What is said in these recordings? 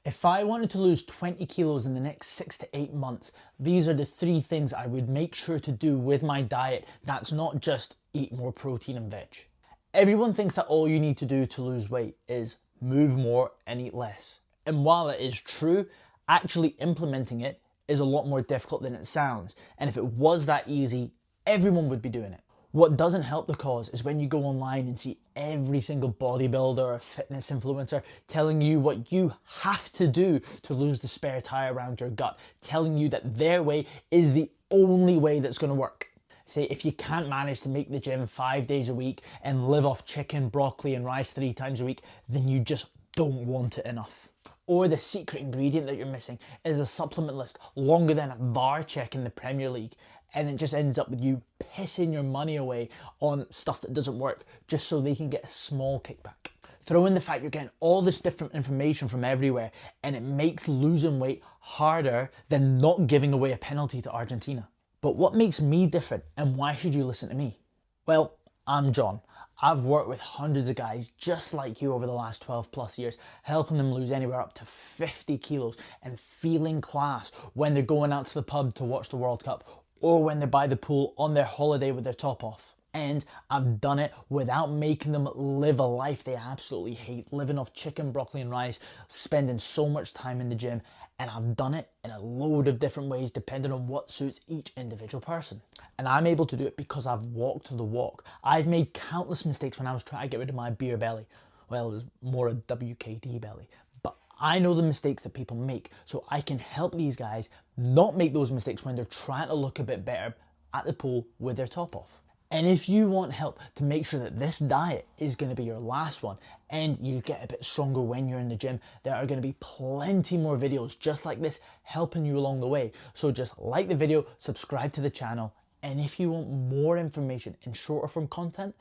If I wanted to lose 20 kilos in the next 6 to 8 months, these are the 3 things I would make sure to do with my diet. That's not just eat more protein and veg. Everyone thinks that all you need to do to lose weight is move more and eat less. And while it is true, actually implementing it is a lot more difficult than it sounds. And if it was that easy, everyone would be doing it. What doesn't help the cause is when you go online and see every single bodybuilder or fitness influencer telling you what you have to do to lose the spare tire around your gut, telling you that their way is the only way that's going to work. Say if you can't manage to make the gym 5 days a week and live off chicken, broccoli and rice 3 times a week, then you just don't want it enough. Or the secret ingredient that you're missing is a supplement list longer than a VAR check in the Premier League, and it just ends up with you pissing your money away on stuff that doesn't work just so they can get a small kickback. Throw in the fact you're getting all this different information from everywhere, and it makes losing weight harder than not giving away a penalty to Argentina. But what makes me different, and why should you listen to me? Well, I'm John. I've worked with hundreds of guys just like you over the last 12 plus years, helping them lose anywhere up to 50 kilos and feeling class when they're going out to the pub to watch the World Cup or when they're by the pool on their holiday with their top off. And I've done it without making them live a life they absolutely hate, living off chicken, broccoli and rice, spending so much time in the gym. And I've done it in a load of different ways depending on what suits each individual person. And I'm able to do it because I've walked the walk. I've made countless mistakes when I was trying to get rid of my beer belly. Well, it was more a WKD belly. But I know the mistakes that people make, so I can help these guys not make those mistakes when they're trying to look a bit better at the pool with their top off. And if you want help to make sure that this diet is going to be your last one and you get a bit stronger when you're in the gym, there are going to be plenty more videos just like this helping you along the way. So just like the video, subscribe to the channel, and if you want more information and shorter form content,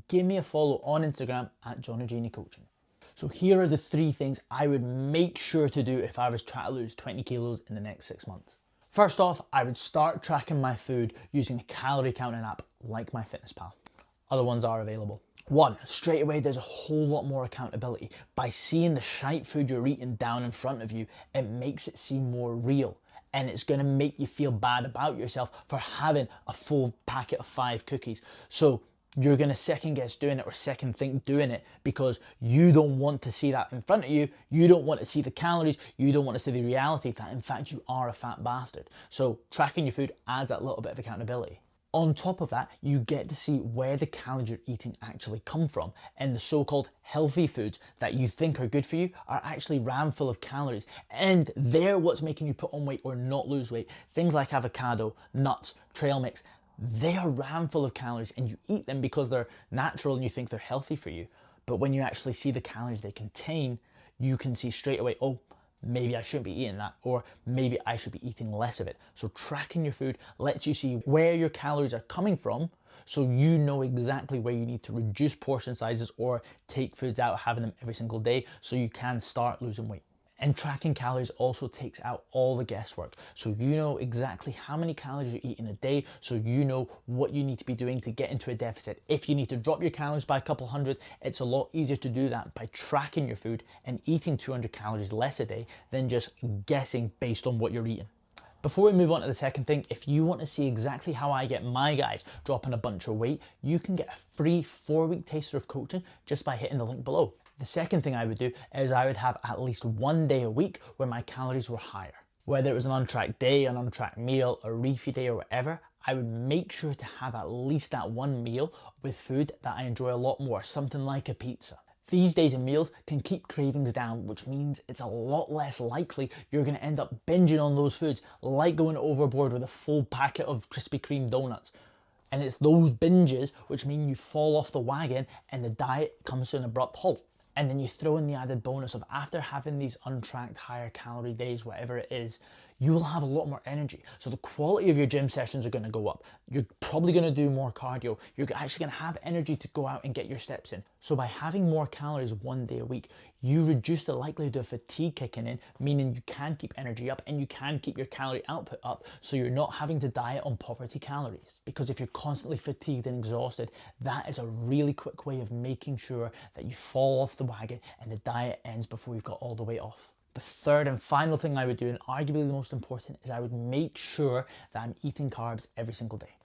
give me a follow on Instagram at John O'Janey Coaching. So here are the 3 things I would make sure to do if I was trying to lose 20 kilos in the next 6 months. First off, I would start tracking my food using a calorie counting app like MyFitnessPal. Other ones are available. 1, straight away there's a whole lot more accountability. By seeing the shite food you're eating down in front of you, it makes it seem more real. And it's going to make you feel bad about yourself for having a full packet of 5 cookies. So you're going to second guess doing it or second think doing it because you don't want to see that in front of you. You don't want to see the calories. You don't want to see the reality that in fact you are a fat bastard. So tracking your food adds that little bit of accountability. On top of that, you get to see where the calories you're eating actually come from, and the so-called healthy foods that you think are good for you are actually rammed full of calories, and they're what's making you put on weight or not lose weight. Things like avocado, nuts, trail mix, they are rammed full of calories, and you eat them because they're natural and you think they're healthy for you. But when you actually see the calories they contain, you can see straight away, oh, maybe I shouldn't be eating that, or maybe I should be eating less of it. So tracking your food lets you see where your calories are coming from, so you know exactly where you need to reduce portion sizes or take foods out, having them every single day, so you can start losing weight. And tracking calories also takes out all the guesswork. So you know exactly how many calories you eat in a day, so you know what you need to be doing to get into a deficit. If you need to drop your calories by a couple hundred, it's a lot easier to do that by tracking your food and eating 200 calories less a day than just guessing based on what you're eating. Before we move on to the second thing, if you want to see exactly how I get my guys dropping a bunch of weight, you can get a free 4-week taster of coaching just by hitting the link below. The second thing I would do is I would have at least 1 day a week where my calories were higher. Whether it was an untracked day, an untracked meal, a refeed day or whatever, I would make sure to have at least that one meal with food that I enjoy a lot more, something like a pizza. These days and meals can keep cravings down, which means it's a lot less likely you're going to end up binging on those foods, like going overboard with a full packet of Krispy Kreme donuts. And it's those binges which mean you fall off the wagon and the diet comes to an abrupt halt. And then you throw in the added bonus of after having these untracked higher calorie days, whatever it is, you will have a lot more energy. So the quality of your gym sessions are going to go up. You're probably going to do more cardio. You're actually going to have energy to go out and get your steps in. So by having more calories 1 day a week, you reduce the likelihood of fatigue kicking in, meaning you can keep energy up and you can keep your calorie output up, so you're not having to diet on poverty calories. Because if you're constantly fatigued and exhausted, that is a really quick way of making sure that you fall off the wagon and the diet ends before you've got all the weight off. The third and final thing I would do, and arguably the most important, is I would make sure that I'm eating carbs every single day.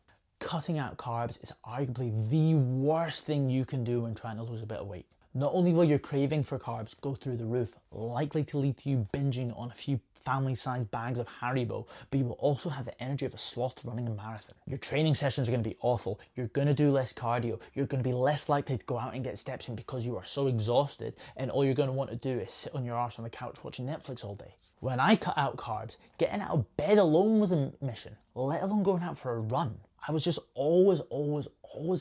Cutting out carbs is arguably the worst thing you can do when trying to lose a bit of weight. Not only will your craving for carbs go through the roof, likely to lead to you binging on a few family-sized bags of Haribo, but you will also have the energy of a sloth running a marathon. Your training sessions are going to be awful. You're going to do less cardio. You're going to be less likely to go out and get steps in because you are so exhausted, and all you're going to want to do is sit on your arse on the couch watching Netflix all day. When I cut out carbs, getting out of bed alone was a mission, let alone going out for a run. I was just always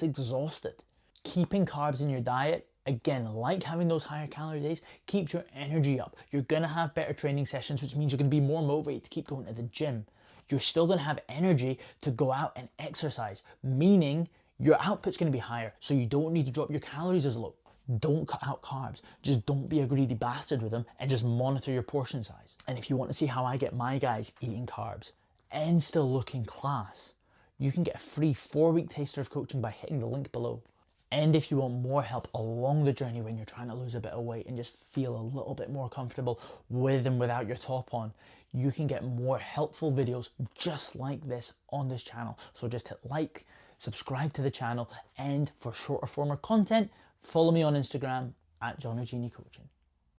exhausted. Keeping carbs in your diet, again, like having those higher calorie days, keeps your energy up. You're gonna have better training sessions, which means you're gonna be more motivated to keep going to the gym. You're still gonna have energy to go out and exercise, meaning your output's gonna be higher, so you don't need to drop your calories as low. Don't cut out carbs. Just don't be a greedy bastard with them, and just monitor your portion size. And if you want to see how I get my guys eating carbs and still looking class, you can get a free 4-week taster of coaching by hitting the link below. And if you want more help along the journey when you're trying to lose a bit of weight and just feel a little bit more comfortable with and without your top on, you can get more helpful videos just like this on this channel. So just hit like, subscribe to the channel, and for shorter form of content, follow me on Instagram at John Coaching.